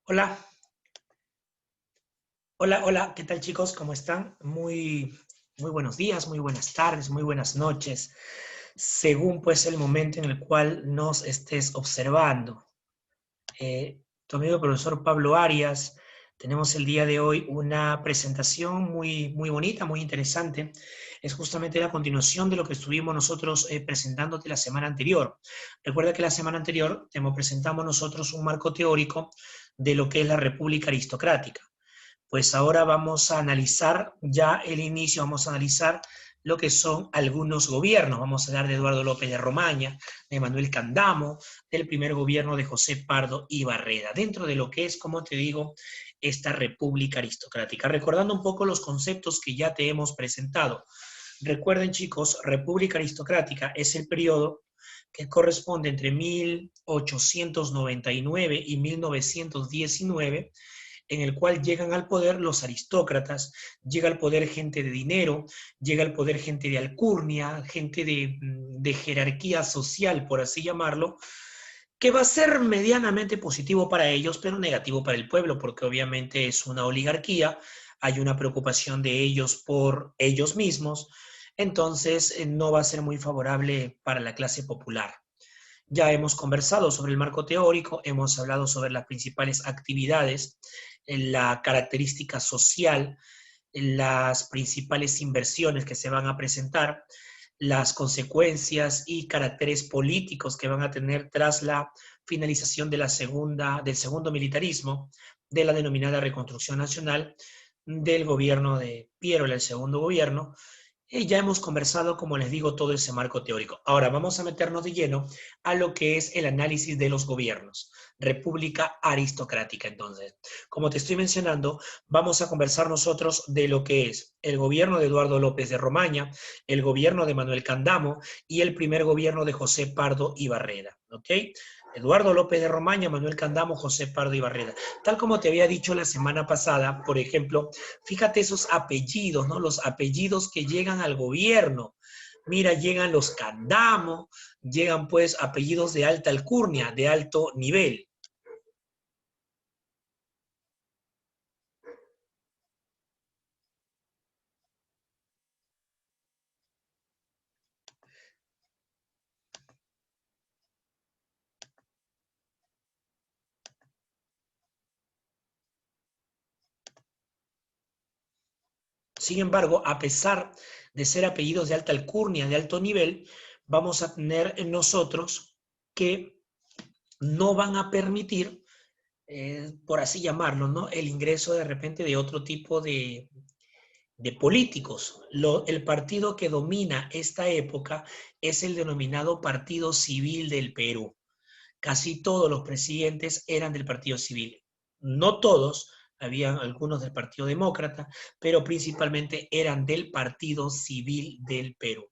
Hola, hola, ¿qué tal chicos? ¿Cómo están? Muy buenos días, muy buenas tardes, muy buenas noches, según pues el momento en el cual nos estés observando. Tu amigo profesor Pablo Arias, tenemos el día de hoy una presentación muy bonita, muy interesante. Es justamente la continuación de lo que estuvimos nosotros presentándote la semana anterior. Recuerda que la semana anterior presentamos nosotros un marco teórico de lo que es la República Aristocrática. Pues ahora vamos a analizar ya el inicio, vamos a analizar lo que son algunos gobiernos. Vamos a hablar de Eduardo López de Romaña, de Manuel Candamo, del primer gobierno de José Pardo y Barreda, dentro de lo que es, como te digo, esta república aristocrática. Recordando un poco los conceptos que ya te hemos presentado. Recuerden, chicos, república aristocrática es el periodo que corresponde entre 1899 y 1919, en el cual llegan al poder los aristócratas, llega al poder gente de dinero, llega al poder gente de alcurnia, gente de jerarquía social, por así llamarlo, que va a ser medianamente positivo para ellos, pero negativo para el pueblo, porque obviamente es una oligarquía, hay una preocupación de ellos por ellos mismos, entonces no va a ser muy favorable para la clase popular. Ya hemos conversado sobre el marco teórico, hemos hablado sobre las principales actividades, la característica social, las principales inversiones que se van a presentar, las consecuencias y caracteres políticos que van a tener tras la finalización de del segundo militarismo, de la denominada reconstrucción nacional, del gobierno de Piero, el segundo gobierno. Ya hemos conversado, como les digo, todo ese marco teórico. Ahora vamos a meternos de lleno a lo que es el análisis de los gobiernos. República aristocrática, entonces. Como te estoy mencionando, vamos a conversar nosotros de lo que es el gobierno de Eduardo López de Romaña, el gobierno de Manuel Candamo y el primer gobierno de José Pardo y Barreda. ¿Ok? Eduardo López de Romaña, Manuel Candamo, José Pardo y Barreda. Tal como te había dicho la semana pasada, por ejemplo, fíjate esos apellidos, ¿no? Los apellidos que llegan al gobierno. Mira, llegan los Candamo, llegan pues apellidos de alta alcurnia, de alto nivel. Sin embargo, a pesar de ser apellidos de alta alcurnia, de alto nivel, vamos a tener en nosotros que no van a permitir, por así llamarlo, ¿no? El ingreso de repente de otro tipo de políticos. El partido que domina esta época es el denominado Partido Civil del Perú. Casi todos los presidentes eran del Partido Civil. No todos, habían algunos del Partido Demócrata, pero principalmente eran del Partido Civil del Perú.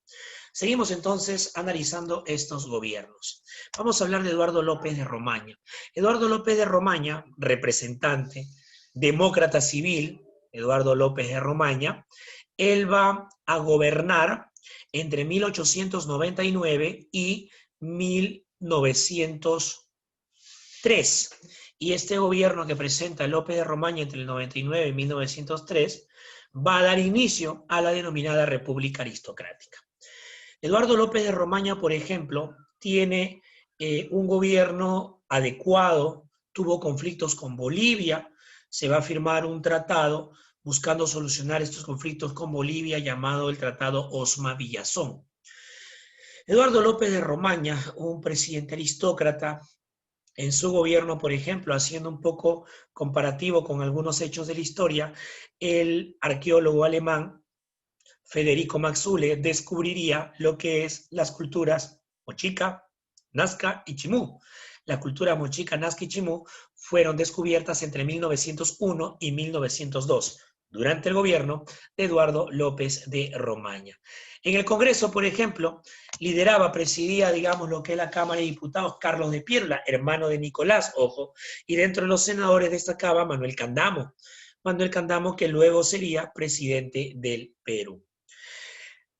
Seguimos entonces analizando estos gobiernos. Vamos a hablar de Eduardo López de Romaña. Eduardo López de Romaña, representante demócrata civil, Eduardo López de Romaña, él va a gobernar entre 1899 y 1903. Y este gobierno que presenta López de Romaña entre el 99 y 1903 va a dar inicio a la denominada República Aristocrática. Eduardo López de Romaña, por ejemplo, tiene un gobierno adecuado, tuvo conflictos con Bolivia, se va a firmar un tratado buscando solucionar estos conflictos con Bolivia llamado el Tratado Osma-Villazón. Eduardo López de Romaña, un presidente aristócrata, en su gobierno, por ejemplo, haciendo un poco comparativo con algunos hechos de la historia, el arqueólogo alemán Federico Maxule descubriría lo que es las culturas mochica, nazca y chimú. La cultura mochica, nazca y chimú fueron descubiertas entre 1901 y 1902 durante el gobierno de Eduardo López de Romaña. En el Congreso, por ejemplo, lideraba, presidía, digamos, lo que es la Cámara de Diputados Carlos de Pierla, hermano de Nicolás, ojo, y dentro de los senadores destacaba Manuel Candamo. Manuel Candamo, que luego sería presidente del Perú.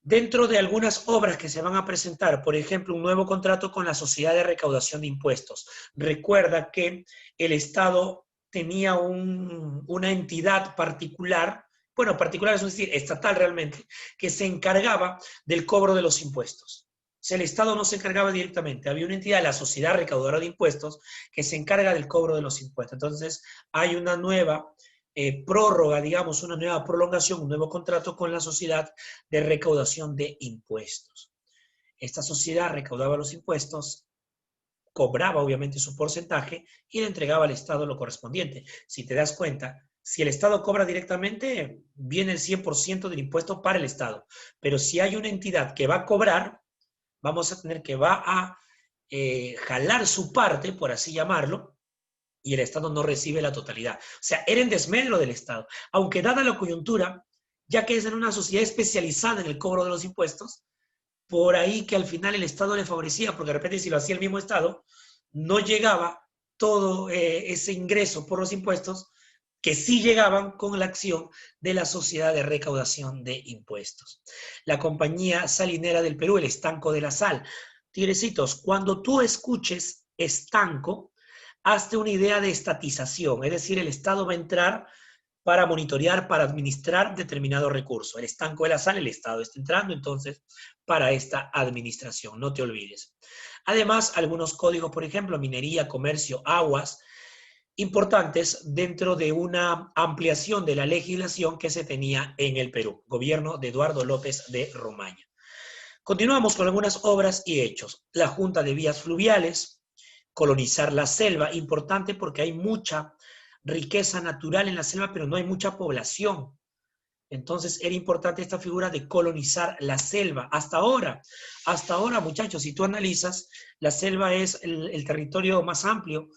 Dentro de algunas obras que se van a presentar, por ejemplo, un nuevo contrato con la Sociedad de Recaudación de Impuestos. Recuerda que el Estado tenía una entidad particular, bueno, particular es decir, estatal realmente, que se encargaba del cobro de los impuestos. O sea, el Estado no se encargaba directamente, había una entidad, la Sociedad Recaudadora de Impuestos, que se encarga del cobro de los impuestos. Entonces, hay una nueva prórroga, digamos, una nueva prolongación, un nuevo contrato con la Sociedad de Recaudación de Impuestos. Esta sociedad recaudaba los impuestos, cobraba obviamente su porcentaje y le entregaba al Estado lo correspondiente. Si te das cuenta, si el Estado cobra directamente, viene el 100% del impuesto para el Estado. Pero si hay una entidad que va a cobrar, vamos a tener que va a jalar su parte, por así llamarlo, y el Estado no recibe la totalidad. O sea, era en desmedro del Estado. Aunque dada la coyuntura, ya que es en una sociedad especializada en el cobro de los impuestos, por ahí que al final el Estado le favorecía, porque de repente si lo hacía el mismo Estado, no llegaba todo ese ingreso por los impuestos que sí llegaban con la acción de la Sociedad de Recaudación de Impuestos. La Compañía Salinera del Perú, el Estanco de la Sal. Tigrecitos, cuando tú escuches estanco, hazte una idea de estatización, es decir, el Estado va a entrar para monitorear, para administrar determinado recurso. El estanco de la sal, el Estado está entrando entonces para esta administración, no te olvides. Además, algunos códigos, por ejemplo, minería, comercio, aguas, importantes dentro de una ampliación de la legislación que se tenía en el Perú, gobierno de Eduardo López de Romaña. Continuamos con algunas obras y hechos. La Junta de Vías Fluviales, colonizar la selva, importante porque hay mucha riqueza natural en la selva, pero no hay mucha población. Entonces era importante esta figura de colonizar la selva. Hasta ahora, muchachos, si tú analizas, la selva es el territorio más amplio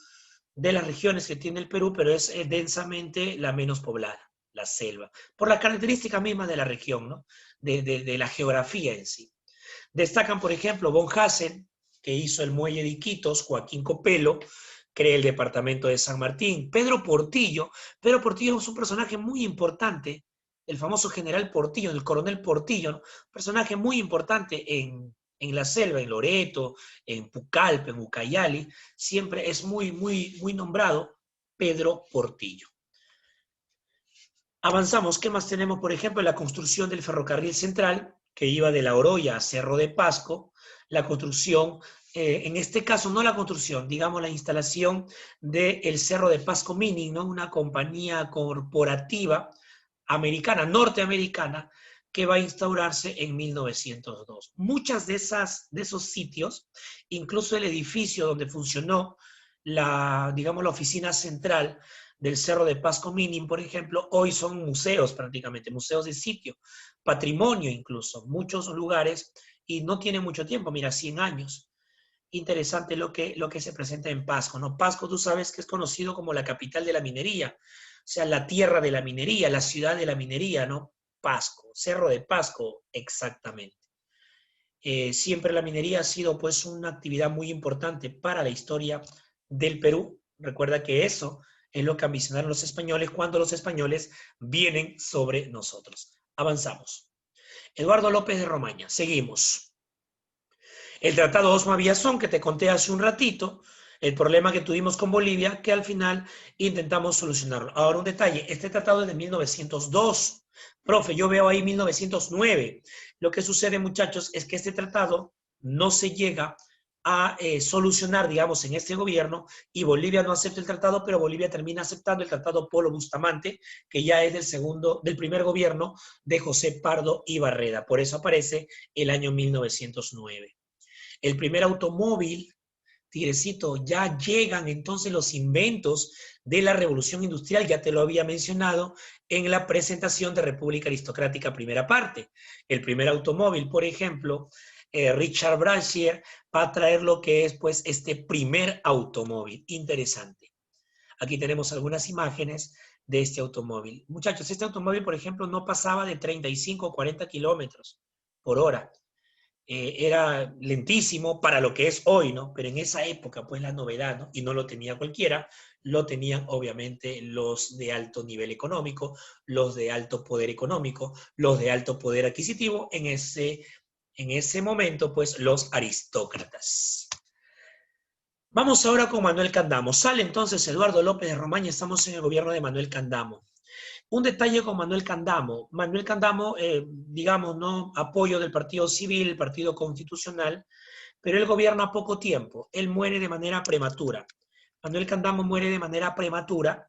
de las regiones que tiene el Perú, pero es densamente la menos poblada, la selva, por la característica misma de la región, ¿no? De la geografía en sí. Destacan, por ejemplo, von Hassen, que hizo el muelle de Iquitos, Joaquín Copelo, crea el departamento de San Martín, Pedro Portillo es un personaje muy importante, el famoso general Portillo, el coronel Portillo, ¿no? Personaje muy importante en la selva, en Loreto, en Pucallpa, en Ucayali, siempre es muy nombrado Pedro Portillo. Avanzamos, ¿qué más tenemos? Por ejemplo, la construcción del ferrocarril central, que iba de La Oroya a Cerro de Pasco, la construcción, en este caso no la construcción, digamos la instalación del Cerro de Pasco Mining, ¿no? Una compañía corporativa americana, norteamericana, que va a instaurarse en 1902. Muchas de esos sitios, incluso el edificio donde funcionó digamos, la oficina central del Cerro de Pasco Mining, por ejemplo, hoy son museos prácticamente, museos de sitio, patrimonio incluso, muchos lugares, y no tiene mucho tiempo, mira, 100 años. Interesante lo que se presenta en Pasco, ¿no? Pasco, tú sabes que es conocido como la capital de la minería, o sea, la tierra de la minería, la ciudad de la minería, ¿no? Pasco, Cerro de Pasco, exactamente. Siempre la minería ha sido pues una actividad muy importante para la historia del Perú. Recuerda que eso es lo que ambicionaron los españoles cuando los españoles vienen sobre nosotros. Avanzamos. Eduardo López de Romaña, seguimos. El Tratado Osma-Villazón, que te conté hace un ratito, el problema que tuvimos con Bolivia, que al final intentamos solucionarlo. Ahora un detalle, este tratado es de 1902. Profe, yo veo ahí 1909. Lo que sucede, muchachos, es que este tratado no se llega a solucionar, digamos, en este gobierno, y Bolivia no acepta el tratado, pero Bolivia termina aceptando el tratado Polo Bustamante, que ya es del primer gobierno de José Pardo y Barreda. Por eso aparece el año 1909. El primer automóvil, Tigrecito, ya llegan entonces los inventos de la revolución industrial, ya te lo había mencionado en la presentación de República Aristocrática primera parte. El primer automóvil, por ejemplo, Richard Brashear va a traer lo que es pues este primer automóvil. Interesante. Aquí tenemos algunas imágenes de este automóvil. Muchachos, este automóvil, por ejemplo, no pasaba de 35 o 40 kilómetros por hora. Era lentísimo para lo que es hoy, ¿no? Pero en esa época, pues la novedad, ¿no? Y no lo tenía cualquiera, lo tenían obviamente los de alto nivel económico, los de alto poder económico, los de alto poder adquisitivo, en ese momento, pues los aristócratas. Vamos ahora con Manuel Candamo. Sale entonces Eduardo López de Romaña, estamos en el gobierno de Manuel Candamo. Un detalle con Manuel Candamo. Manuel Candamo, digamos, ¿no? Apoyo del Partido Civil, el Partido Constitucional, pero él gobierna poco tiempo. Él muere de manera prematura. Manuel Candamo muere de manera prematura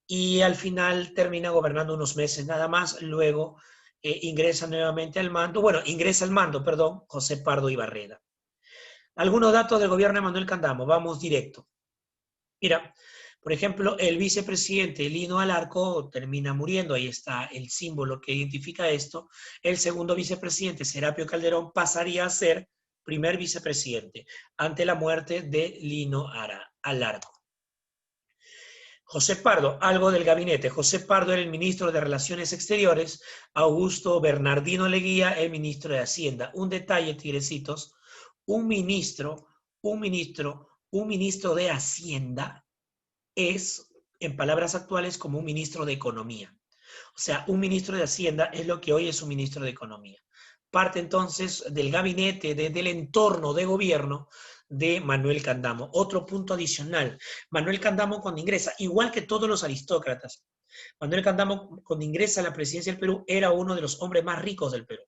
y al final termina gobernando unos meses nada más. Luego ingresa nuevamente al mando, bueno, ingresa al mando, perdón, José Pardo Ibarreda. Algunos datos del gobierno de Manuel Candamo, vamos directo. Mira, por ejemplo, el vicepresidente Lino Alarco termina muriendo, ahí está el símbolo que identifica esto. El segundo vicepresidente, Serapio Calderón, pasaría a ser primer vicepresidente ante la muerte de Lino Alarco. José Pardo, algo del gabinete. José Pardo era el ministro de Relaciones Exteriores, Augusto Bernardino Leguía, el ministro de Hacienda. Un detalle, tigrecitos, un ministro de Hacienda es, en palabras actuales, como un ministro de Economía. O sea, un ministro de Hacienda es lo que hoy es un ministro de Economía. Parte entonces del gabinete, del entorno de gobierno de Manuel Candamo. Otro punto adicional, Manuel Candamo cuando ingresa, igual que todos los aristócratas, Manuel Candamo cuando ingresa a la presidencia del Perú era uno de los hombres más ricos del Perú.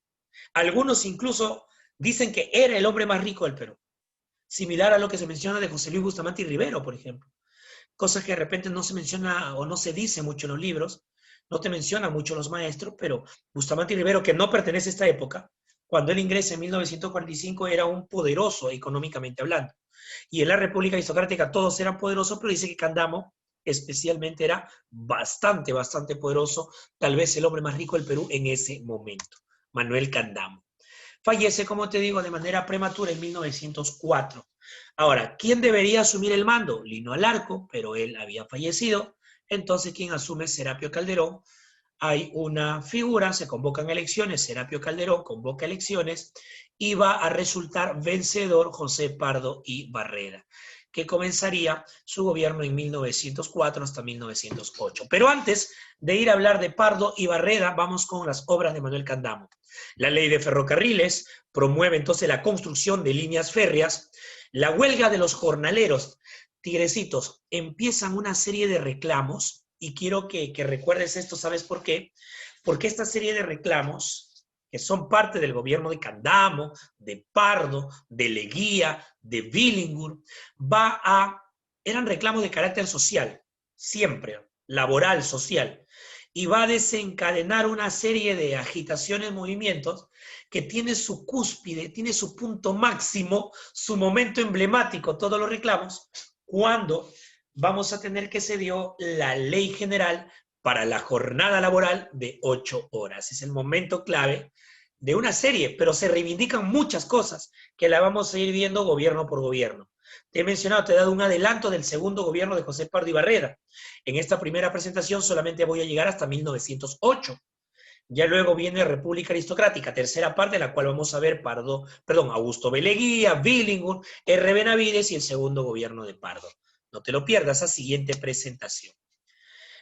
Algunos incluso dicen que era el hombre más rico del Perú, similar a lo que se menciona de José Luis Bustamante y Rivero, por ejemplo. Cosas que de repente no se menciona o no se dice mucho en los libros, no te mencionan mucho los maestros, pero Bustamante y Rivero, que no pertenece a esta época, cuando él ingresa en 1945 era un poderoso económicamente hablando. Y en la República Aristocrática todos eran poderosos, pero dice que Candamo especialmente era bastante poderoso, tal vez el hombre más rico del Perú en ese momento, Manuel Candamo. Fallece, como te digo, de manera prematura en 1904. Ahora, ¿quién debería asumir el mando? Lino Alarco, pero él había fallecido. Entonces, ¿quién asume? Serapio Calderón. Hay una figura, se convocan elecciones, Serapio Calderón convoca elecciones y va a resultar vencedor José Pardo Ibarreda, que comenzaría su gobierno en 1904 hasta 1908. Pero antes de ir a hablar de Pardo Ibarreda, vamos con las obras de Manuel Candamo. La ley de ferrocarriles promueve entonces la construcción de líneas férreas. La huelga de los jornaleros, tigrecitos, empiezan una serie de reclamos y quiero que recuerdes esto, ¿sabes por qué? Porque esta serie de reclamos, que son parte del gobierno de Candamo, de Pardo, de Leguía, de Billingur, eran reclamos de carácter social, siempre, laboral, social, y va a desencadenar una serie de agitaciones, movimientos, que tiene su cúspide, tiene su punto máximo, su momento emblemático, todos los reclamos, cuando vamos a tener que se dio la ley general para la jornada laboral de 8 horas. Es el momento clave de una serie, pero se reivindican muchas cosas que la vamos a ir viendo gobierno por gobierno. Te he mencionado, te he dado un adelanto del segundo gobierno de José Pardo Ibarreda. En esta primera presentación solamente voy a llegar hasta 1908. Ya luego viene República Aristocrática, tercera parte, en la cual vamos a ver Augusto B. Leguía, Billingur, R. Benavides y el segundo gobierno de Pardo. No te lo pierdas, a siguiente presentación.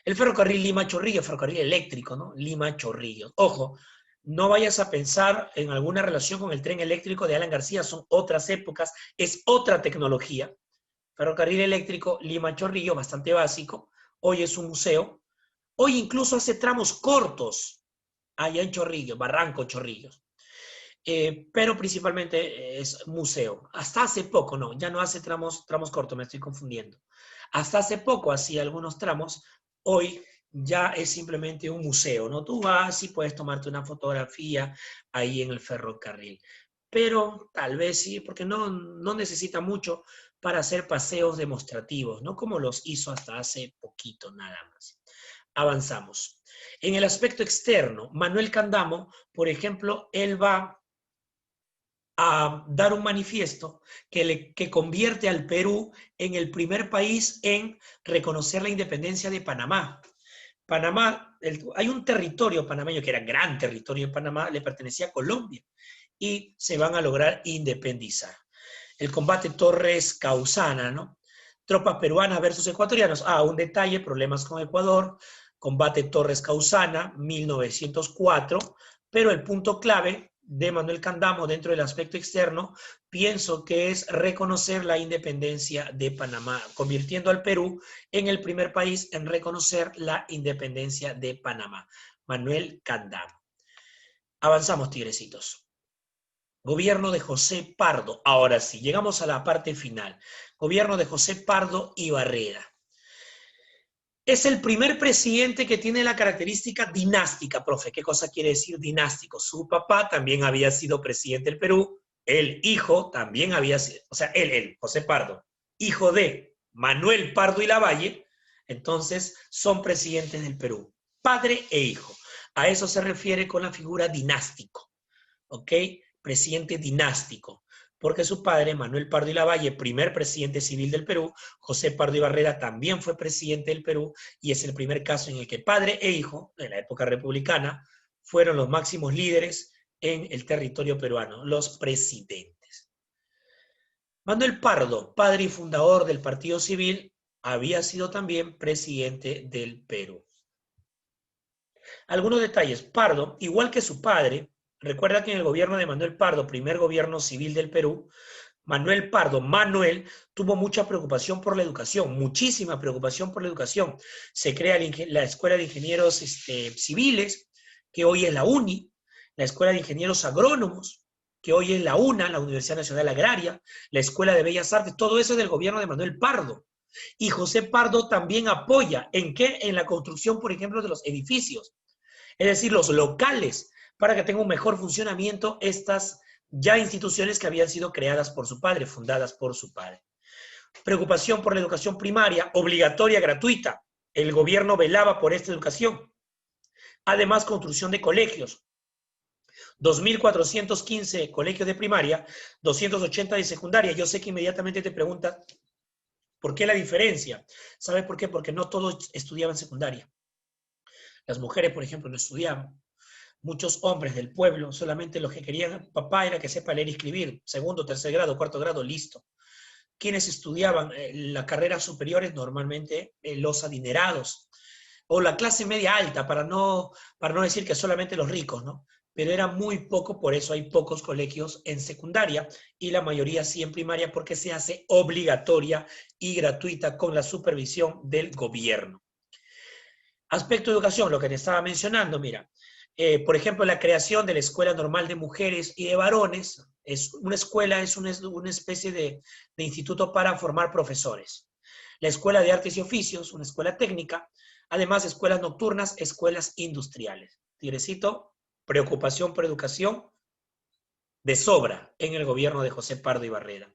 El ferrocarril Lima-Chorrillos, ferrocarril eléctrico, ¿no? Lima-Chorrillos. Ojo, no vayas a pensar en alguna relación con el tren eléctrico de Alan García, son otras épocas, es otra tecnología. Ferrocarril eléctrico Lima-Chorrillos, bastante básico. Hoy es un museo. Hoy incluso hace tramos cortos allá en Chorrillos, Barranco Chorrillos. Pero principalmente es museo. Hasta hace poco, no, ya no hace tramos cortos, me estoy confundiendo. Hasta hace poco hacía algunos tramos, hoy ya es simplemente un museo, ¿no? Tú vas y puedes tomarte una fotografía ahí en el ferrocarril. Pero tal vez sí, porque no necesita mucho para hacer paseos demostrativos, ¿no? Como los hizo hasta hace poquito nada más. Avanzamos. En el aspecto externo, Manuel Candamo, por ejemplo, él va a dar un manifiesto que convierte al Perú en el primer país en reconocer la independencia de Panamá. Panamá, hay un territorio panameño que era gran territorio de Panamá, le pertenecía a Colombia y se van a lograr independizar. El combate Torres-Causana, ¿no? Tropas peruanas versus ecuatorianos. Un detalle, problemas con Ecuador, combate Torres-Causana, 1904, pero el punto clave de Manuel Candamo dentro del aspecto externo, pienso que es reconocer la independencia de Panamá, convirtiendo al Perú en el primer país en reconocer la independencia de Panamá. Manuel Candamo. Avanzamos, tigrecitos. Gobierno de José Pardo. Ahora sí, llegamos a la parte final. Gobierno de José Pardo y Barrera. Es el primer presidente que tiene la característica dinástica, profe. ¿Qué cosa quiere decir dinástico? Su papá también había sido presidente del Perú, el hijo también había sido, o sea, él, José Pardo, hijo de Manuel Pardo y Lavalle, entonces son presidentes del Perú, padre e hijo. A eso se refiere con la figura dinástico, ¿ok? Presidente dinástico, porque su padre, Manuel Pardo y Lavalle, primer presidente civil del Perú, José Pardo y Barrera también fue presidente del Perú, y es el primer caso en el que padre e hijo, en la época republicana, fueron los máximos líderes en el territorio peruano, los presidentes. Manuel Pardo, padre y fundador del Partido Civil, había sido también presidente del Perú. Algunos detalles. Pardo, igual que su padre, recuerda que en el gobierno de Manuel Pardo, primer gobierno civil del Perú, Manuel tuvo mucha preocupación por la educación, muchísima preocupación por la educación. Se crea la Escuela de Ingenieros Civiles, que hoy es la UNI, la Escuela de Ingenieros Agrónomos, que hoy es la UNA, la Universidad Nacional Agraria, la Escuela de Bellas Artes, todo eso es del gobierno de Manuel Pardo. Y José Pardo también apoya, ¿en qué? En la construcción, por ejemplo, de los edificios, es decir, los locales, para que tenga un mejor funcionamiento estas ya instituciones que habían sido creadas por su padre, fundadas por su padre. Preocupación por la educación primaria, obligatoria, gratuita. El gobierno velaba por esta educación. Además, construcción de colegios. 2.415 colegios de primaria, 280 de secundaria. Yo sé que inmediatamente te preguntas, ¿por qué la diferencia? ¿Sabes por qué? Porque no todos estudiaban secundaria. Las mujeres, por ejemplo, no estudiaban. Muchos hombres del pueblo, solamente los que querían papá era que sepa leer y escribir, segundo, tercer grado, cuarto grado, listo. Quienes estudiaban las carreras superiores, normalmente los adinerados, o la clase media alta, para no decir que solamente los ricos, ¿no? Pero era muy poco, por eso hay pocos colegios en secundaria, y la mayoría sí en primaria, porque se hace obligatoria y gratuita con la supervisión del gobierno. Aspecto de educación, lo que te estaba mencionando, mira, por ejemplo, la creación de la Escuela Normal de Mujeres y de Varones, es una escuela, es una especie de instituto para formar profesores. La Escuela de Artes y Oficios, una escuela técnica, además escuelas nocturnas, escuelas industriales. Tigrecito, preocupación por educación de sobra en el gobierno de José Pardo y Barrera.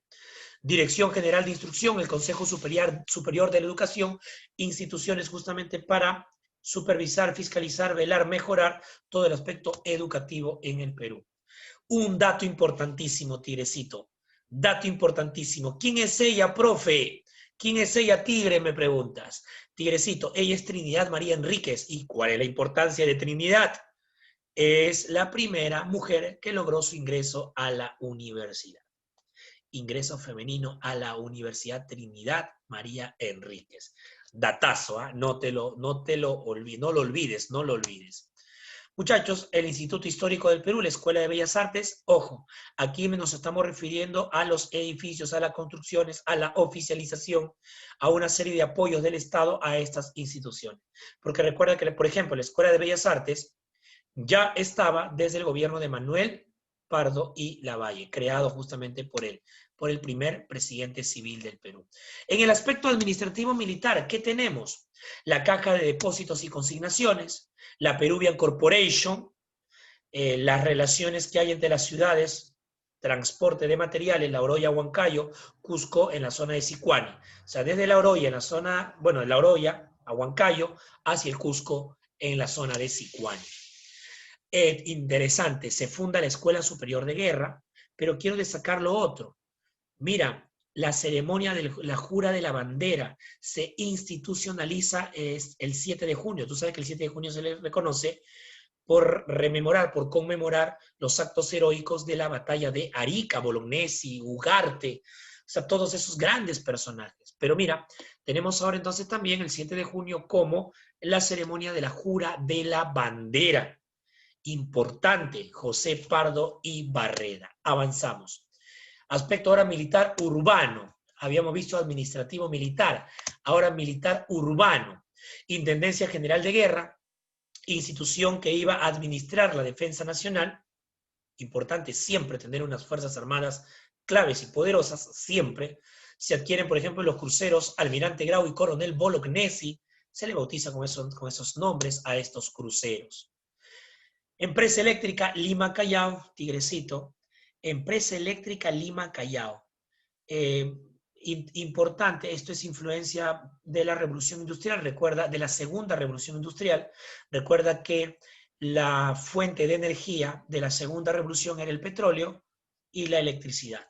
Dirección General de Instrucción, el Consejo Superior de la Educación, instituciones justamente para supervisar, fiscalizar, velar, mejorar todo el aspecto educativo en el Perú. Un dato importantísimo, Tigrecito. Dato importantísimo. ¿Quién es ella, profe? ¿Quién es ella, Tigre? Me preguntas. Tigrecito, ella es Trinidad María Enríquez. ¿Y cuál es la importancia de Trinidad? Es la primera mujer que logró su ingreso a la universidad. Ingreso femenino a la Universidad Trinidad María Enríquez. Datazo, ¿eh? No lo olvides. Muchachos, el Instituto Histórico del Perú, la Escuela de Bellas Artes, ojo, aquí nos estamos refiriendo a los edificios, a las construcciones, a la oficialización, a una serie de apoyos del Estado a estas instituciones. Porque recuerda que, por ejemplo, la Escuela de Bellas Artes ya estaba desde el gobierno de Manuel Pardo y Lavalle, creado justamente por él, por el primer presidente civil del Perú. En el aspecto administrativo militar, ¿qué tenemos? La Caja de Depósitos y Consignaciones, la Peruvian Corporation, las relaciones que hay entre las ciudades, transporte de materiales, La Oroya, Huancayo, Cusco, en la zona de Sicuani. O sea, desde La Oroya, en la zona, bueno, de La Oroya a Huancayo, hacia el Cusco, en la zona de Sicuani. Interesante, se funda la Escuela Superior de Guerra, pero quiero destacar lo otro. Mira, la ceremonia de la jura de la bandera se institucionaliza el 7 de junio. Tú sabes que el 7 de junio se le reconoce por conmemorar los actos heroicos de la batalla de Arica, Bolognesi, Ugarte, o sea, todos esos grandes personajes. Pero mira, tenemos ahora entonces también el 7 de junio como la ceremonia de la jura de la bandera. Importante, José Pardo y Barreda. Avanzamos. Aspecto ahora militar urbano. Habíamos visto administrativo militar, ahora militar urbano. Intendencia General de Guerra, institución que iba a administrar la defensa nacional. Importante siempre tener unas fuerzas armadas claves y poderosas, siempre. Se adquieren, por ejemplo, los cruceros Almirante Grau y Coronel Bolognesi. Se le bautiza con esos nombres a estos cruceros. Empresa Eléctrica Lima Callao, Tigrecito. Empresa Eléctrica Lima Callao. Importante, esto es influencia de la Revolución Industrial, recuerda, de la Segunda Revolución Industrial. Recuerda que la fuente de energía de la Segunda Revolución era el petróleo y la electricidad.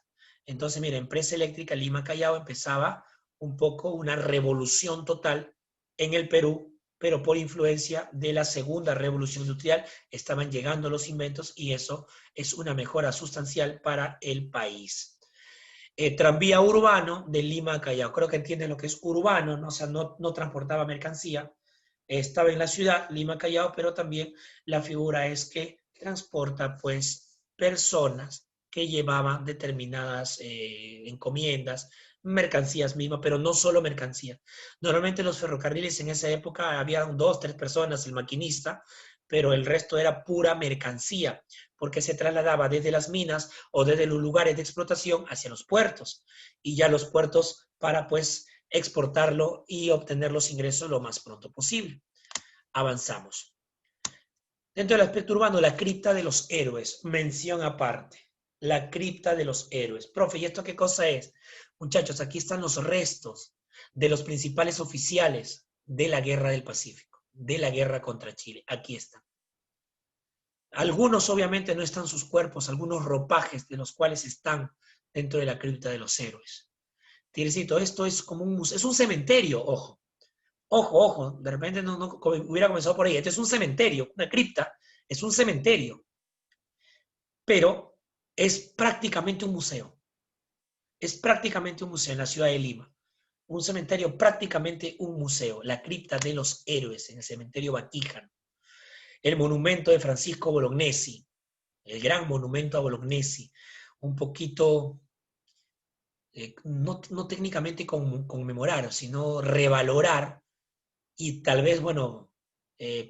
Entonces, mira, Empresa Eléctrica Lima Callao empezaba un poco una revolución total en el Perú, pero por influencia de la Segunda Revolución Industrial estaban llegando los inventos y eso es una mejora sustancial para el país. Tranvía urbano de Lima a Callao. Creo que entienden lo que es urbano, ¿no? O sea, no transportaba mercancía. Estaba en la ciudad, Lima Callao, pero también la figura es que transporta, pues, personas que llevaban determinadas encomiendas, mercancías mismas, pero no solo mercancía. Normalmente los ferrocarriles en esa época había 2, 3 personas, el maquinista, pero el resto era pura mercancía, porque se trasladaba desde las minas o desde los lugares de explotación hacia los puertos, y ya los puertos para, pues, exportarlo y obtener los ingresos lo más pronto posible. Avanzamos. Dentro del aspecto urbano, la cripta de los héroes, mención aparte. La cripta de los héroes. Profe, ¿y esto qué cosa es? Muchachos, aquí están los restos de los principales oficiales de la Guerra del Pacífico, de la guerra contra Chile. Aquí están. Algunos obviamente no están sus cuerpos, algunos ropajes de los cuales están dentro de la cripta de los héroes. Tigrecito, esto es como es un cementerio, ojo. Ojo, de repente no hubiera comenzado por ahí. Este es un cementerio, una cripta, es un cementerio. Pero es prácticamente un museo. Es prácticamente un museo en la ciudad de Lima. Un cementerio, prácticamente un museo. La cripta de los héroes en el cementerio Vaticano. El monumento de Francisco Bolognesi, el gran monumento a Bolognesi. Un poquito, no técnicamente conmemorar, sino revalorar y tal vez, bueno,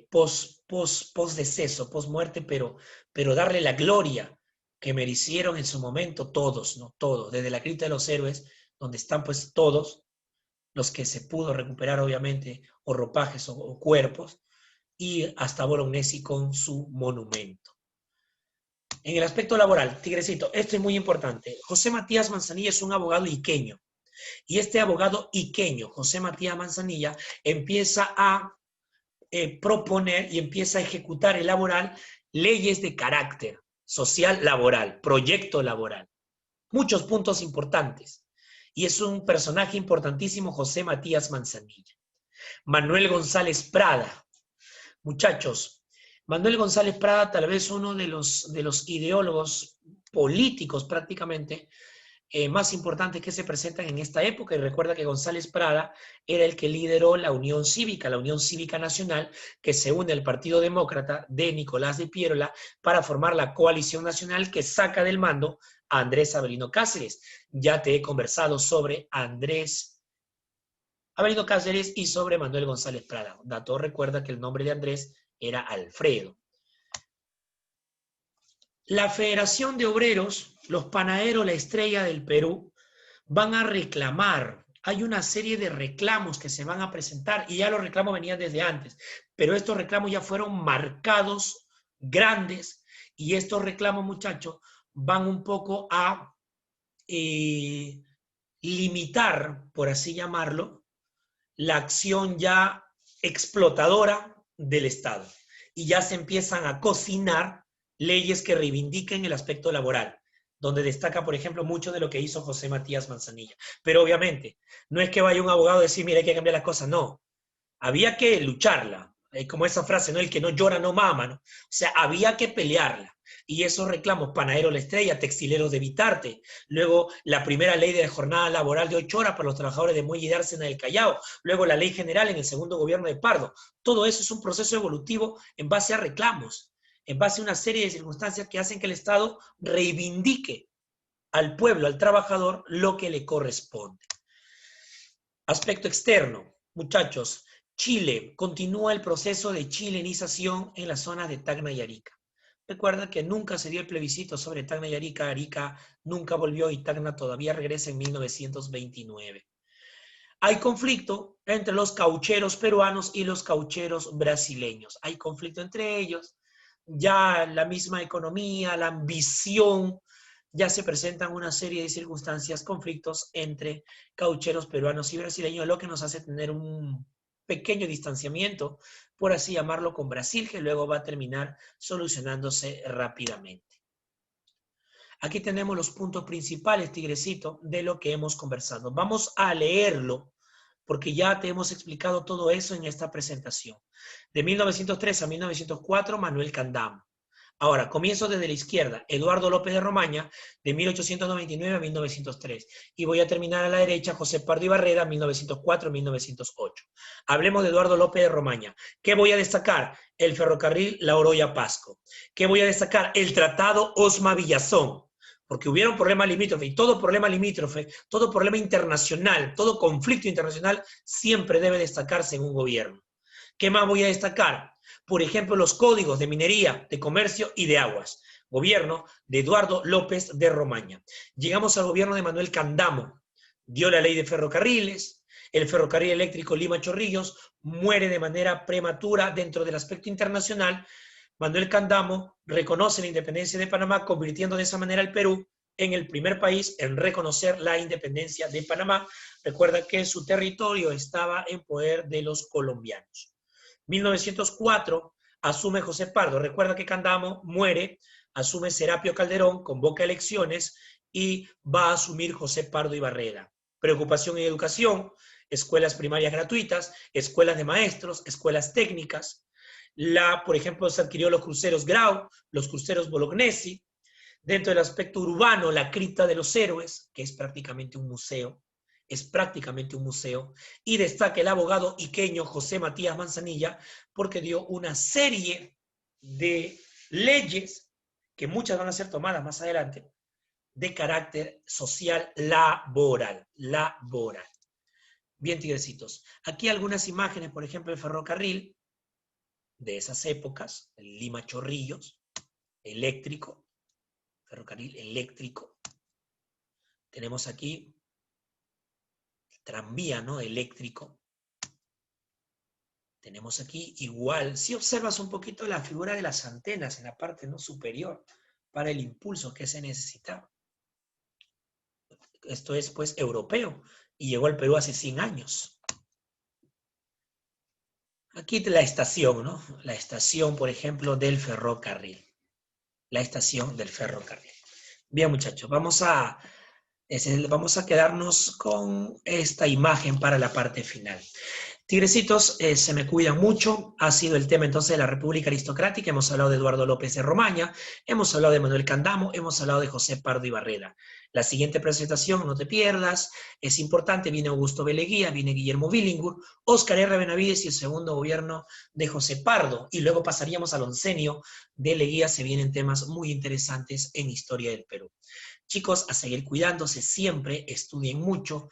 post deceso, post muerte, pero darle la gloria que merecieron en su momento todos, ¿no? Todos, desde la cripta de los héroes, donde están pues todos, los que se pudo recuperar obviamente, o ropajes o cuerpos, y hasta Bolognesi con su monumento. En el aspecto laboral, Tigrecito, esto es muy importante. José Matías Manzanilla es un abogado iqueño, y este abogado iqueño, José Matías Manzanilla, empieza a proponer y empieza a ejecutar, elaborar leyes de carácter social laboral, proyecto laboral. Muchos puntos importantes. Y es un personaje importantísimo, José Matías Manzanilla. Manuel González Prada. Muchachos, Manuel González Prada, tal vez uno de los ideólogos políticos prácticamente más importantes que se presentan en esta época, y recuerda que González Prada era el que lideró la Unión Cívica Nacional, que se une al Partido Demócrata de Nicolás de Piérola para formar la coalición nacional que saca del mando a Andrés Avelino Cáceres. Ya te he conversado sobre Andrés Avelino Cáceres y sobre Manuel González Prada. Dato, recuerda que el nombre de Andrés era Alfredo. La Federación de Obreros, los panaderos, la Estrella del Perú, van a reclamar. Hay una serie de reclamos que se van a presentar, y ya los reclamos venían desde antes, pero estos reclamos ya fueron marcados, grandes, y estos reclamos, muchachos, van un poco a limitar, por así llamarlo, la acción ya explotadora del Estado. Y ya se empiezan a cocinar leyes que reivindiquen el aspecto laboral, donde destaca, por ejemplo, mucho de lo que hizo José Matías Manzanilla. Pero obviamente, no es que vaya un abogado a decir, mira, hay que cambiar las cosas, no. Había que lucharla, como esa frase, ¿no? El que no llora no mama, ¿no? O sea, había que pelearla. Y esos reclamos, panadero La Estrella, textileros de Vitarte, luego la primera ley de jornada laboral de 8 horas para los trabajadores de Muelle y Dársena del Callao, luego la ley general en el segundo gobierno de Pardo. Todo eso es un proceso evolutivo en base a reclamos. en base a una serie de circunstancias que hacen que el Estado reivindique al pueblo, al trabajador, lo que le corresponde. Aspecto externo, muchachos, Chile continúa el proceso de chilenización en las zonas de Tacna y Arica. Recuerda que nunca se dio el plebiscito sobre Tacna y Arica, Arica nunca volvió y Tacna todavía regresa en 1929. Hay conflicto entre los caucheros peruanos y los caucheros brasileños. Hay conflicto entre ellos, ya la misma economía, la ambición, ya se presentan una serie de circunstancias, conflictos entre caucheros peruanos y brasileños, lo que nos hace tener un pequeño distanciamiento, por así llamarlo, con Brasil, que luego va a terminar solucionándose rápidamente. Aquí tenemos los puntos principales, Tigrecito, de lo que hemos conversado. Vamos a leerlo, porque ya te hemos explicado todo eso en esta presentación. De 1903 a 1904, Manuel Candamo. Ahora, comienzo desde la izquierda, Eduardo López de Romaña, de 1899 a 1903. Y voy a terminar a la derecha, José Pardo y Barreda, 1904-1908. Hablemos de Eduardo López de Romaña. ¿Qué voy a destacar? El ferrocarril La Oroya-Pasco. ¿Qué voy a destacar? El tratado Osma-Villazón. Porque hubieron problemas limítrofes, y todo problema limítrofe, todo problema internacional, todo conflicto internacional siempre debe destacarse en un gobierno. ¿Qué más voy a destacar? Por ejemplo, los códigos de minería, de comercio y de aguas. Gobierno de Eduardo López de Romaña. Llegamos al gobierno de Manuel Candamo. Dio la ley de ferrocarriles, el ferrocarril eléctrico Lima-Chorrillos muere de manera prematura dentro del aspecto internacional. Manuel Candamo reconoce la independencia de Panamá, convirtiendo de esa manera al Perú en el primer país en reconocer la independencia de Panamá. Recuerda que su territorio estaba en poder de los colombianos. 1904 asume José Pardo. Recuerda que Candamo muere, asume Serapio Calderón, convoca elecciones y va a asumir José Pardo y Barreda. Preocupación en educación, escuelas primarias gratuitas, escuelas de maestros, escuelas técnicas. Por ejemplo, se adquirió los cruceros Grau, los cruceros Bolognesi. Dentro del aspecto urbano, la cripta de los héroes, que es prácticamente un museo, y destaca el abogado iqueño José Matías Manzanilla, porque dio una serie de leyes, que muchas van a ser tomadas más adelante, de carácter social laboral. Bien, tigrecitos. Aquí algunas imágenes, por ejemplo, el ferrocarril de esas épocas, el Lima-Chorrillos, eléctrico, ferrocarril eléctrico. Tenemos aquí el tranvía, ¿no? Eléctrico. Tenemos aquí igual, si observas un poquito la figura de las antenas en la parte, ¿no?, superior, para el impulso que se necesitaba. Esto es, pues, europeo, y llegó al Perú hace 100 años. Aquí la estación, ¿no? La estación, por ejemplo, del ferrocarril. La estación del ferrocarril. Bien, muchachos, vamos a quedarnos con esta imagen para la parte final. Tigrecitos, se me cuidan mucho. Ha sido el tema entonces de la República Aristocrática. Hemos hablado de Eduardo López de Romaña, hemos hablado de Manuel Candamo, hemos hablado de José Pardo y Barreda. La siguiente presentación, no te pierdas, es importante, viene Augusto B. Leguía, viene Guillermo Billingur, Óscar R. Benavides y el segundo gobierno de José Pardo. Y luego pasaríamos al oncenio de Leguía. Se vienen temas muy interesantes en historia del Perú. Chicos, a seguir cuidándose siempre, estudien mucho.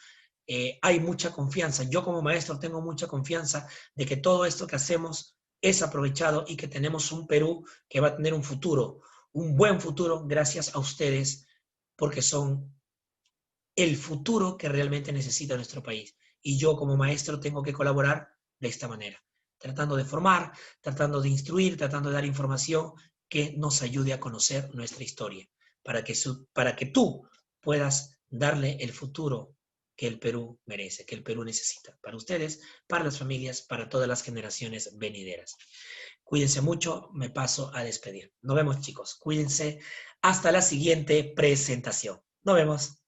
Hay mucha confianza. Yo como maestro tengo mucha confianza de que todo esto que hacemos es aprovechado y que tenemos un Perú que va a tener un futuro, un buen futuro, gracias a ustedes, porque son el futuro que realmente necesita nuestro país. Y yo como maestro tengo que colaborar de esta manera, tratando de formar, tratando de instruir, tratando de dar información que nos ayude a conocer nuestra historia, para que tú puedas darle el futuro que el Perú merece, que el Perú necesita, para ustedes, para las familias, para todas las generaciones venideras. Cuídense mucho, me paso a despedir. Nos vemos, chicos, cuídense, hasta la siguiente presentación. Nos vemos.